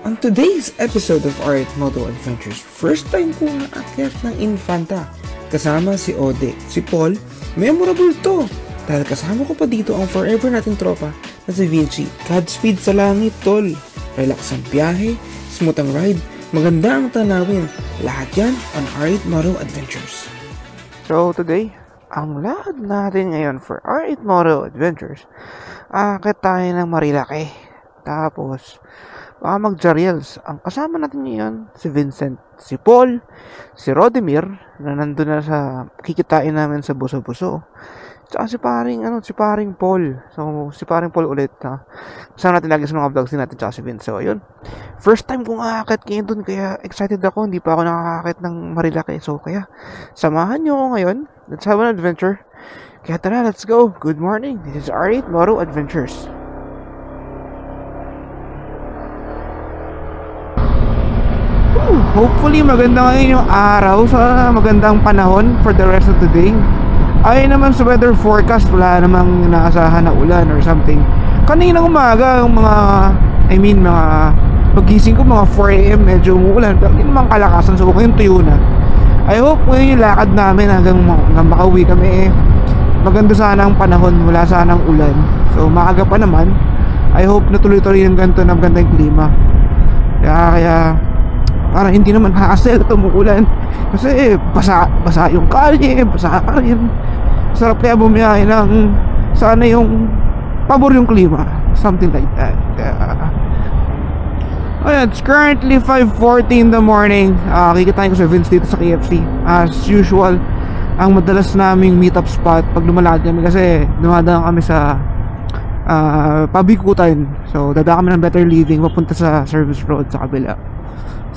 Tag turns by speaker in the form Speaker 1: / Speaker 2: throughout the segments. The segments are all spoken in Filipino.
Speaker 1: On today's episode of R8 Moto Adventures, first time ko naakyat ng Infanta. Kasama si Ode, si Paul, memorable to. Dahil kasama ko pa dito ang forever nating tropa na si Vinci. Godspeed sa langit, tol. Relax ang biyahe, smooth ang ride, maganda ang tanawin. Lahat yan on R8 Moto Adventures. So today, ang lahat natin ngayon for R8 Moto Adventures, aakyat tayo ng Marilaki. Tapos, baka mag-Jariels. Ang kasama natin ngayon, si Vincent, si Paul, si Rodemir, na nandun na sa kikitain namin sa Buso-Buso. Tsaka si paring Paul. So, si paring Paul ulit. Kasama natin lagi sa mga vlogs din natin, tsaka si Vince. So, ayun. First time kong aakit ngayon dun, kaya excited ako. Hindi pa ako nakakakit ng Marilaki. So, kaya, samahan nyo ako ngayon. Let's have an adventure. Kaya tara, let's go. Good morning. This is R8 Moto Adventures. Hopefully maganda ngayon yung araw sa magandang panahon for the rest of the day. Ayon naman sa weather forecast, wala namang inaasahan na ulan or something. Kaninang umaga, mga pagising ko mga 4 AM medyo umuulan, pero hindi naman kalakasan. So ngayon tuyo na. I hope ngayon yung lakad namin hanggang makauwi kami maganda sana ang panahon, wala sana ang ulan. So maaga pa naman. I hope na tuloy-tuloy yung ganito na maganda yung klima. Kaya para hindi naman hassle at umuulan. Kasi basa yung kalye, basa ka rin. Sarap kaya bumiyahe ng sana yung pabor yung klima, something like that. It's currently 5:40 in the morning. Kikitain ko sa Vince dito sa KFC. As usual, ang madalas naming meet up spot pag lumalakad kami, kasi dumadaan kami sa Pabikutan. So dadaan kami ng Better Living papunta sa Service Road sa kabila.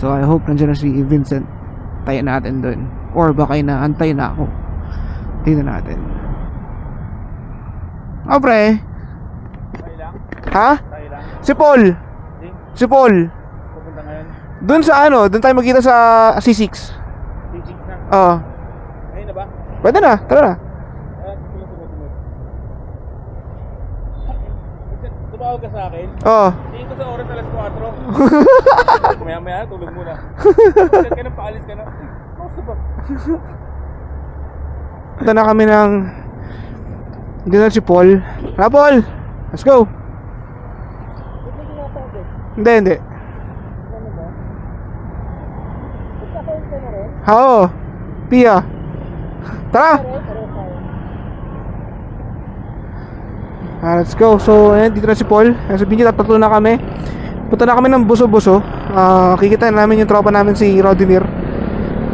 Speaker 1: So I hope nandiyan na si Vincent. Tayo natin doon. Or baka inaantay na ako. Tingnan natin. Pre. Ha? Si Paul. Si Paul.
Speaker 2: Pupunta ngayon?
Speaker 1: Doon sa doon tayo magkita sa C6.
Speaker 2: C6 na?
Speaker 1: Oo.
Speaker 2: Ngayon na ba?
Speaker 1: Pwede na, tara na.
Speaker 2: Tumawag ka sa akin?
Speaker 1: Oo.
Speaker 2: Tingin ko sa oras alas 4. Maya tulog muna. Pagkat ka na, paalis ka na. Masa ba?
Speaker 1: Punta na kami ng dito si Paul. Paul! Let's go! Hindi.
Speaker 2: Ano ba? Magkakain ka na rin?
Speaker 1: Oo. Pia. Tara! Let's go. So, dito na si Paul. Sabihin niyo, tatlo na kami. Punta na kami ng Buso-Buso. Kikitain namin yung tropa namin, si Rodemir.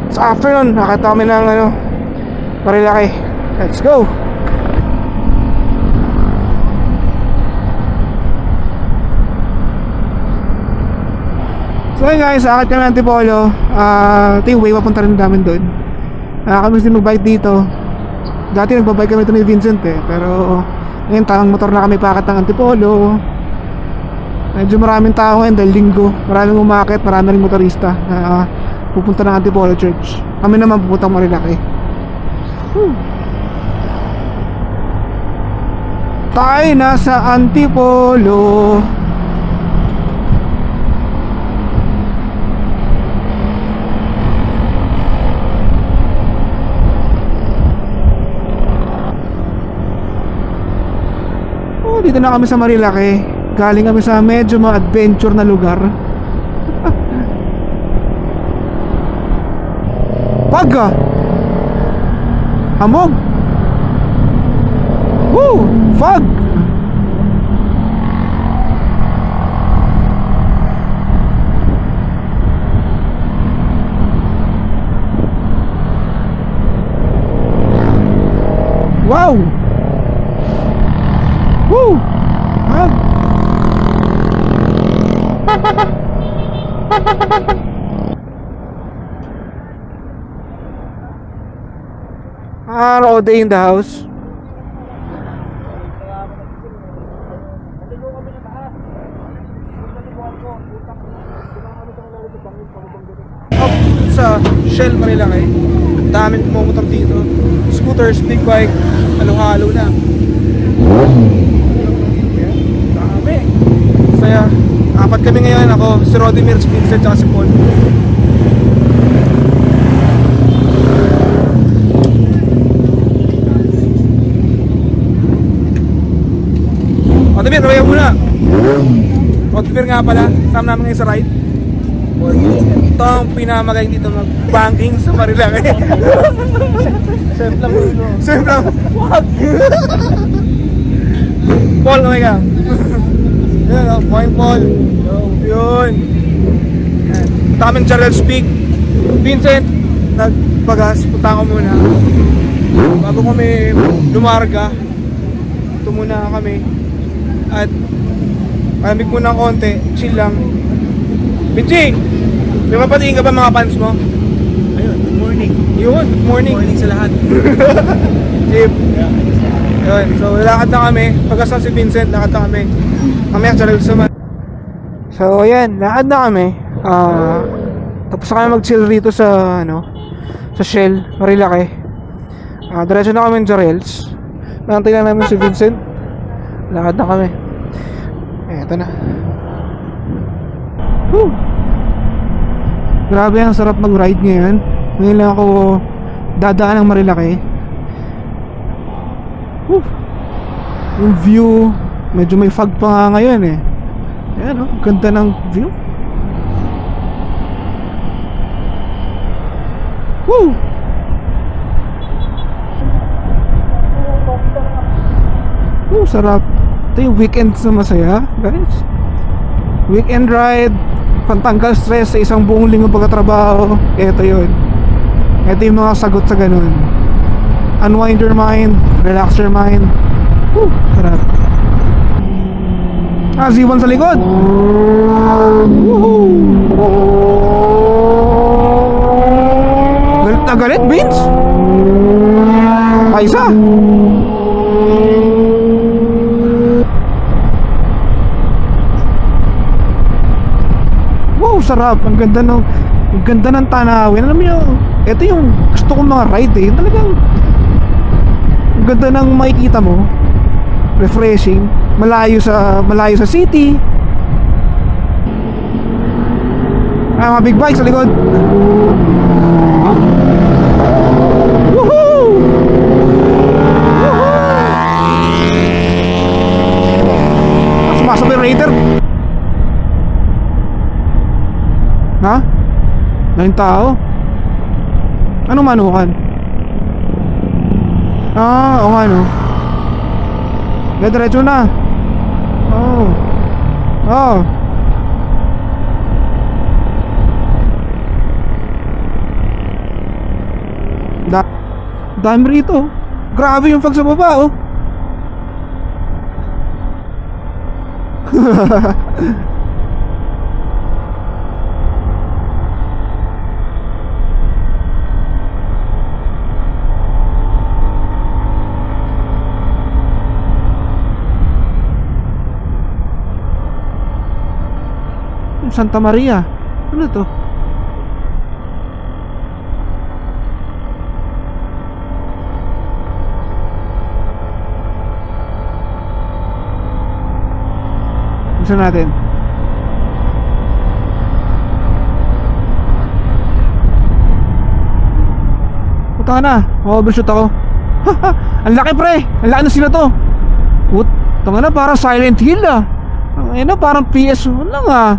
Speaker 1: Sa afternoon, nakita kami ng Marilaki. Let's go. So yun guys, akit kami ng Antipolo. Ito yung way papunta rin namin doon. Kami din mag-bike dito. Dati nagbabike kami ito ni Vincent pero ngayon tangang motor na kami paakit ng Antipolo. Medyo maraming tao ngayon dahil linggo. Maraming umakit, maraming motorista pupunta ng Antipolo Church. Kami naman pupuntang Marilaki. Tayo na sa Antipolo. Dito na kami sa Marilaki. Galing kami sa medyo ma-adventure na lugar. Pagka Hamog. Woo! Fog! Wow! Woo! All day in the house. Sa Shell Marilaki, daming pumomotor dito. Scooters, big bike, halo-halo na. Dami. Saya Apat kami ngayon, ako, si Rodimir, si Vincent, at si Paul. Rodimir, kaya muna. Rodimir nga pala, sama namin ngayon sa ride. Ito ang pinamagaling dito mag-banking sa Marilaki. Safe lang. Safe lang. Wag! Paul, okay ka? Yun, point Paul. Yun. Punta kami Jarrell Speak. Vincent, nagpagas. Punta ko muna. Bago kami lumarga, ito muna kami. At malamig muna ng konti. Chill lang. Benji! May mapatingin ka ba mga fans mo?
Speaker 2: Ayun, good morning.
Speaker 1: Yun, good morning.
Speaker 2: Good morning sa lahat.
Speaker 1: Chip. Yun, so lakad na kami. Pagkasan si Vincent, lakad na kami. Kami ang Charles naman. So ayan, lakad na kami. Tapos na kami mag-chill rito sa sa Shell, Marilaki. Diretso na kami ng Jarrell's. Nantay lang namin si Vincent. Lakad na kami. Eto na. Woo! Grabe, ang sarap mag-ride ngayon. Ngayon lang ako dadaan ng Marilaki. Woo! Yung view, medyo may fog pa nga ngayon eh. Ayan oh, ganda ng view. Woo! Woo, sarap. Ito yung weekend na masaya, guys. Weekend ride, pantanggal stress sa isang buong linggo pagkatrabaho. Ito yun. Ito yung mga sagot sa ganun. Unwind your mind, relax your mind. Woo, sarap. Z1 sa likod. Woohoo! Galit na galit, Vince. Paisa. Wow, sarap. Ang ganda ng tanawin. Alam niyo, ito yung gusto kong mga ride eh. Talagang ang ganda ng makikita mo. Refreshing. Malayo sa city. Mga big bike sa likod. Woohoo! Sumasabay Raider. Ha? 9 tao? Anong manukan? Oo nga no. Diretso na. Oh. Dami rito. Grabe yung fog sa baba oh. Santa Maria. Ano to? Gusto natin. Puta na. Overshoot ako. Ang laki pre. Ang laki na sila to. Tanga na, parang Silent Hill ah. Ayun na, parang PS1 lang ah.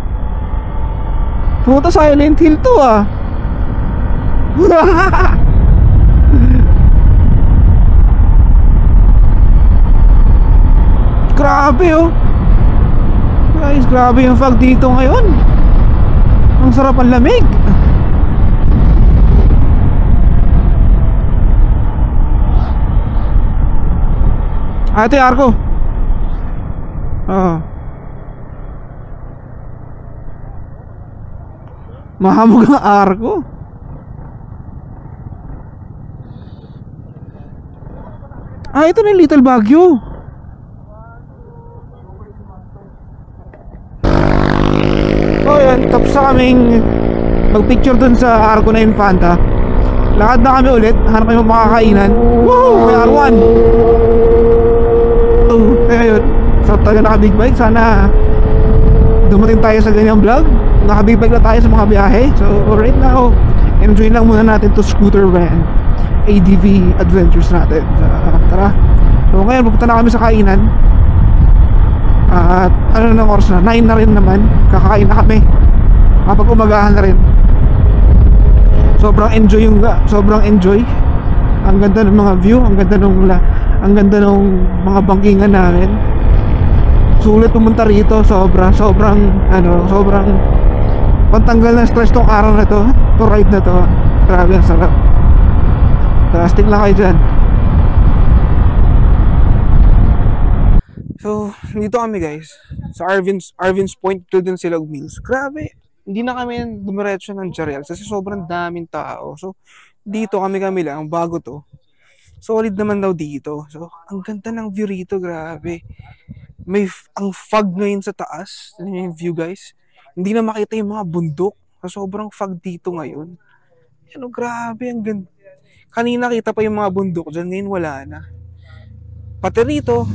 Speaker 1: Pumunta Silent Hill to ah. Grabe oh. Guys, grabe yung fog dito ngayon. Ang sarap ang lamig. Ito yung arko. Mahamog ang arko. Ito na yung Little Baguio. Yan, tapos na kaming mag-picture dun sa arko na Infanta. Lakad na kami ulit. Hanap kami makakainan. Woo! May R1. Kaya yun, sarap talaga naka big bike. Sana dumating tayo sa ganyang vlog. Nakabibag na tayo sa mga biyahe. So right now, enjoy lang muna natin to scooter van ADV adventures natin. Tara. So ngayon pupunta na kami sa kainan. At ano na ng oras na, 9 na rin naman. Kakain na kami. Kapag umagahan na rin. Sobrang enjoy. Ang ganda ng mga view, ang ganda ng mga bangkingan namin. Sulit pumunta rito, sobrang pantanggal ng stress tong araw na to, to ride na to. Grabe, ang sarap. Stick lang kayo dyan. So, dito kami guys, sa Arvin's Point, Golden Silog Mills. Grabe, hindi na kami dumiretso ng Jarel kasi sobrang daming tao. So, dito kami lang, bago to. Solid naman daw dito. So, ang ganda ng view rito, grabe. Ang fog ngayon sa taas. Ano yung view guys? Hindi na makita yung mga bundok. Sobrang fog dito ngayon. Ano, grabe, ang ganda. Kanina kita pa yung mga bundok dyan, ngayon wala na. Pati rito,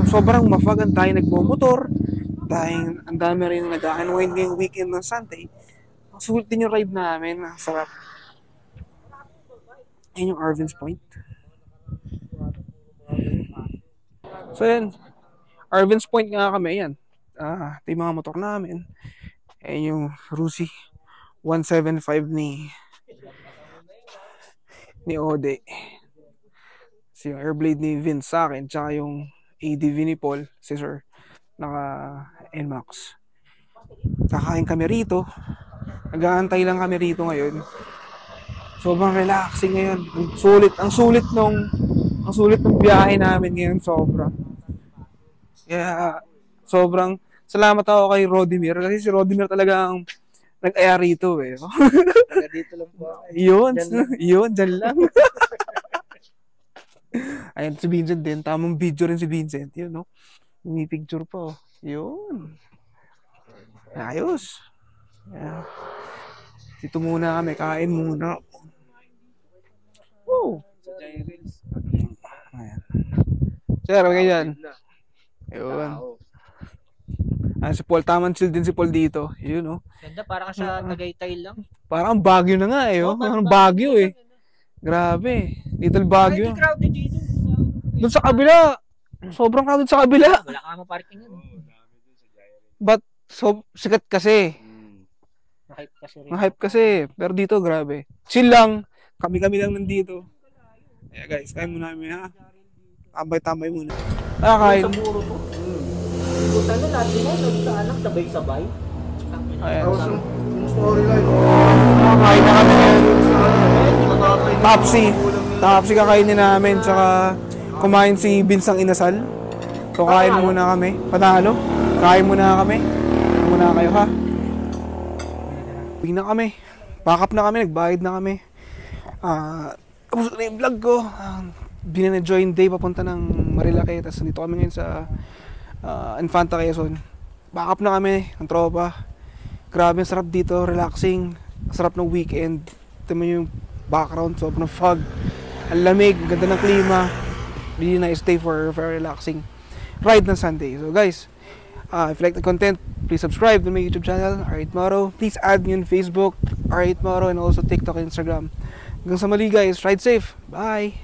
Speaker 1: sobrang mafag, ang tayo nagmomotor. Dahil ang dami rin nag-unwind ngayong weekend ng Sunday. Sulit din yung ride namin. Sarap. Ayan yung Arvin's Point. So yan, Arvin's Point nga kami. Yan. Ito yung mga motor namin. Ayan yung Rusi 175 ni Ode. So yung Airblade ni Vince sa akin. Tsaka yung ADV ni Paul, si Sir, naka NMAX. Kakain kami rito. Nag-aantay lang kami rito ngayon. Sobrang relaxing ngayon. Ang sulit ng biyahe namin ngayon, sobra. Kaya sobrang salamat ako kay Rodimir kasi si Rodimir talaga ang nag-aya rito eh.
Speaker 2: Dito lang po.
Speaker 1: Yun, dyan lang. Ayun, si Vincent din. Tamang video rin si Vincent. Yun, no? May picture pa. Yun. Ayos. Yeah. Dito muna kami. Kain muna. Woo! Ayan. Sir, okay dyan. Ayun. Si Paul. Tamang chill din si Paul dito. Yun, no?
Speaker 3: Ganda, parang sa Tagaytay lang.
Speaker 1: Parang Baguio na nga eh. Parang Baguio eh. Grabe. Little Baguio.
Speaker 3: Hindi crowded dito.
Speaker 1: Doon sa kabila. Sobrang crowded sa kabila.
Speaker 3: Wala ka maparking yun.
Speaker 1: But, sikat kasi.
Speaker 3: Na-hype kasi rin.
Speaker 1: Na-hype kasi. Pero dito, grabe. Chill lang. Kami lang nandito. Yeah guys, kain muna namin ha. Tambay-tambay muna. Kain.
Speaker 3: Sa buro to. Punta na natin na. Nagkaanak, sabay-sabay.
Speaker 1: Ayan.
Speaker 2: Storyline.
Speaker 1: Kain na kami ngayon. Tapsi kakainin namin. Tsaka kumain si Binsang Inasal. So kain muna kami. Panalo. Kain muna kami. Kain muna kayo ha. Uwi na kami. Pack up na kami. Nagbayad na kami. Tapos na yung vlog ko. Binana-join day papunta ng Marilake. Tapos nandito kami ngayon sa Infanta Quezon. Back up na kami ng tropa. Grabe, ang sarap dito, relaxing. Sarap ng weekend. Ito mo yung background, sobrang fog. Ang lamig, ganda ng klima. Really nice day for relaxing ride ng Sunday. So guys, if you like the content, please subscribe to my YouTube channel, R8 Moro. Please add me on Facebook, R8 Moro, and also TikTok and Instagram. Hanggang sa mali guys, ride safe. Bye!